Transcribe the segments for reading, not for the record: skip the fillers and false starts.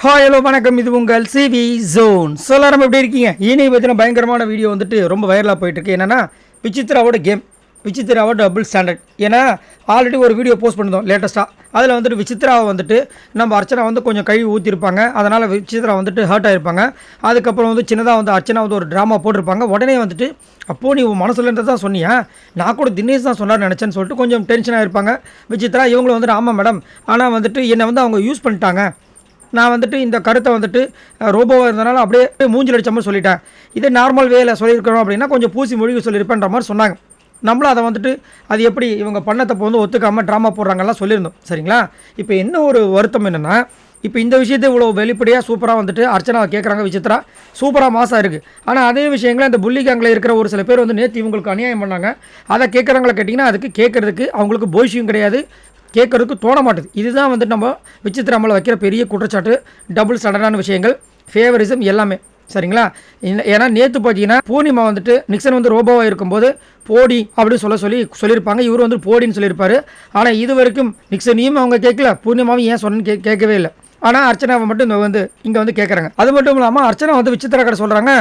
Hi hello வணக்கம், இது உங்கள் சிவி ஜோன். எல்லாரும் எப்படி இருக்கீங்க? இனி பார்த்தீங்கன்னா பயங்கரமான வீடியோ வந்துட்டு ரொம்ப வைரலாக போயிட்டுருக்கு. என்னென்னா விசித்ராவோட கேம், விசித்ராவோட டபுள் ஸ்டாண்டர்ட். ஏன்னா ஆல்ரெடி ஒரு வீடியோ போஸ்ட் பண்ணியிருந்தோம் லேட்டஸ்ட்டாக. அதில் வந்துட்டு விசித்ராவை வந்துட்டு நம்ம அர்ச்சனா வந்து கொஞ்சம் கழுவி ஊற்றிருப்பாங்க. அதனால் விசித்ரா வந்துட்டு ஹர்ட் ஆகிருப்பாங்க. அதுக்கப்புறம் வந்து சின்னதாக வந்து அர்ச்சனா வந்து ஒரு ட்ராமா போட்டிருப்பாங்க. உடனே வந்துட்டு அப்போது நீ மனசில் இருந்தது தான் சொன்னியா, நான் கூட தினேஷ் தான் சொன்னார் நினச்சேன்னு சொல்லிட்டு கொஞ்சம் டென்ஷனாக இருப்பாங்க விசித்ரா. இவங்களும் வந்துட்டு ஆமாம் மேடம், ஆனால் வந்துட்டு என்னை வந்து அவங்க யூஸ் பண்ணிட்டாங்க, நான் வந்துட்டு இந்த கருத்தை வந்துட்டு ரோபோவாக இருந்தனால அப்படியே மூஞ்சில் அடித்த மாதிரி சொல்லிட்டேன், இதே நார்மல் வேலை சொல்லியிருக்கணும் அப்படின்னா கொஞ்சம் பூசி மொழிவு சொல்லியிருப்பேன்ற மாதிரி சொன்னாங்க. நம்மளும் அதை வந்துட்டு அது எப்படி இவங்க பண்ண தப்போ வந்து ஒத்துக்காமல் ட்ராமா போடுறாங்கலாம் சொல்லியிருந்தோம். சரிங்களா? இப்போ என்ன ஒரு வருத்தம் என்னென்னா, இப்போ இந்த விஷயத்தை இவ்வளோ வெளிப்படையாக சூப்பராக வந்துட்டு அர்ச்சனாவை கேட்குறாங்க விசித்ரா, சூப்பராக மாசாக இருக்குது. ஆனால் அதே விஷயங்களை இந்த புள்ளி கேங்கில் இருக்கிற ஒரு சில பேர் வந்து நேற்று இவங்களுக்கு அநியாயம் பண்ணாங்க. அதை கேட்குறவங்கள கேட்டிங்கன்னா அதுக்கு கேட்குறதுக்கு அவங்களுக்கு போய்ஷியும் கிடையாது, கேட்குறதுக்கு தோண மாட்டுது. இதுதான் வந்து நம்ம விசித்ரா மேலே வைக்கிற பெரிய குற்றச்சாட்டு. டபுள் ஸ்டாண்டர்டான விஷயங்கள், ஃபேவரிசம் எல்லாமே. சரிங்களா? ஏன்னா நேற்று பார்த்தீங்கன்னா பூர்ணிமா வந்துட்டு நிக்சன் வந்து ரோபோவாக இருக்கும்போது போடி அப்படின்னு சொல்லியிருப்பாங்க. இவர் வந்து போடின்னு சொல்லியிருப்பார். ஆனால் இது வரைக்கும் நிக்சனையும் அவங்க கேட்கல, பூர்ணிமாவும் ஏன் சொன்னு கேட்கவே இல்லை. ஆனால் அர்ச்சனாவை மட்டும் வந்து இங்கே வந்து கேட்குறாங்க. அது மட்டும் இல்லாமல் அர்ச்சனா வந்து விசித்ரா கிட்ட சொல்கிறாங்க,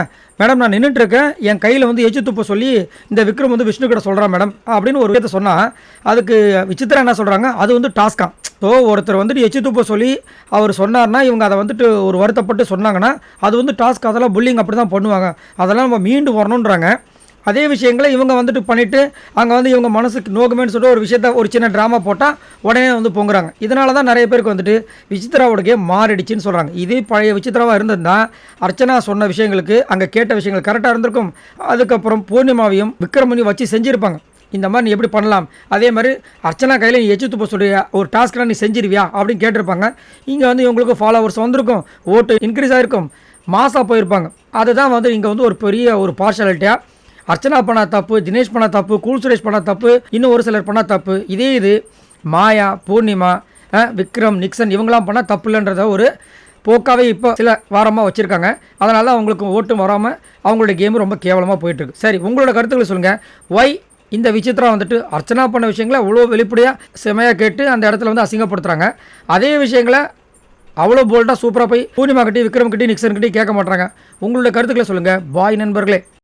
மேடம் நான் நின்றுட்டுருக்கேன், என் கையில் வந்து எச்சு துப்ப சொல்லி இந்த விக்ரம் வந்து விஷ்ணு கிட்ட சொல்கிறான் மேடம் அப்படின்னு ஒரு விஷயத்தை சொன்னால், அதுக்கு விசித்ரா என்ன சொல்கிறாங்க, அது வந்து டாஸ்க்காக. ஸோ ஒருத்தர் வந்துட்டு எச்சு துப்ப சொல்லி அவர் சொன்னார்னா இவங்க அதை வந்துட்டு ஒரு வருத்தப்பட்டு சொன்னாங்கன்னா அது வந்து டாஸ்க், அதெல்லாம் புல்லிங் அப்படி தான் பண்ணுவாங்க, அதெல்லாம் நம்ம மீண்டு வரணுன்றாங்க. அதே விஷயங்களை இவங்க வந்துட்டு பண்ணிவிட்டு அங்கே வந்து இவங்க மனசுக்கு நோக்குமேன்னு சொல்லிட்டு ஒரு விஷயத்த ஒரு சின்ன ட்ராமா போட்டால் உடனே வந்து பொங்குறாங்க. இதனால தான் நிறைய பேருக்கு வந்துட்டு விசித்ராவோட கேம் மாறிடுச்சின்னு சொல்கிறாங்க. இதே பழைய விசித்ராவாக இருந்திருந்தால் அர்ச்சனா சொன்ன விஷயங்களுக்கு அங்கே கேட்ட விஷயங்கள் கரெக்டாக இருந்திருக்கும். அதுக்கப்புறம் பூர்ணிமாவையும் விக்ரமனையும் வச்சு செஞ்சுருப்பாங்க. இந்த மாதிரி நீ எப்படி பண்ணலாம், அதே மாதிரி அர்ச்சனா கையில் நீ எச்சு துப்ப சொல்றியா, ஒரு டாஸ்க்கெலாம் நீ செஞ்சிருவியா அப்படின்னு கேட்டிருப்பாங்க. இங்கே வந்து இவங்களுக்கு ஃபாலோவர்ஸ் வந்திருக்கும், ஓட்டு இன்க்ரீஸ் ஆகிருக்கும், மாசாக போயிருப்பாங்க. அதுதான் வந்து இங்கே வந்து ஒரு பெரிய ஒரு பார்ஷாலிட்டியாக அர்ச்சனா பண்ண தப்பு, தினேஷ் பண்ண தப்பு, கூல் சுரேஷ் பண்ண தப்பு, இன்னும் ஒரு சிலர் பண்ண தப்பு. இதே இது மாயா, பூர்ணிமா, விக்ரம், நிக்சன் இவங்களாம் பண்ணால் தப்பு இல்லைன்றத ஒரு போக்காவே இப்போ சில வாரமாக வச்சுருக்காங்க. அதனால அவங்களுக்கு ஓட்டும் வராமல் அவங்களுடைய கேமு ரொம்ப கேவலமாக போயிட்டுருக்கு. சரி, உங்களோட கருத்துக்களை சொல்லுங்கள். ஒய் இந்த விசித்ரா வந்துட்டு அர்ச்சனா பண்ண விஷயங்களை அவ்வளோ வெளிப்படையாக செமையாக கேட்டு அந்த இடத்துல வந்து அசிங்கப்படுத்துகிறாங்க. அதே விஷயங்களை அவ்வளோ போல்டாக சூப்பராக போய் பூர்ணிமா கிட்டே, விக்ரம் கிட்டே, நிக்சன் கிட்டே கேட்க மாட்டாங்க. உங்களோட கருத்துக்களை சொல்லுங்கள். பாய் நண்பர்களே.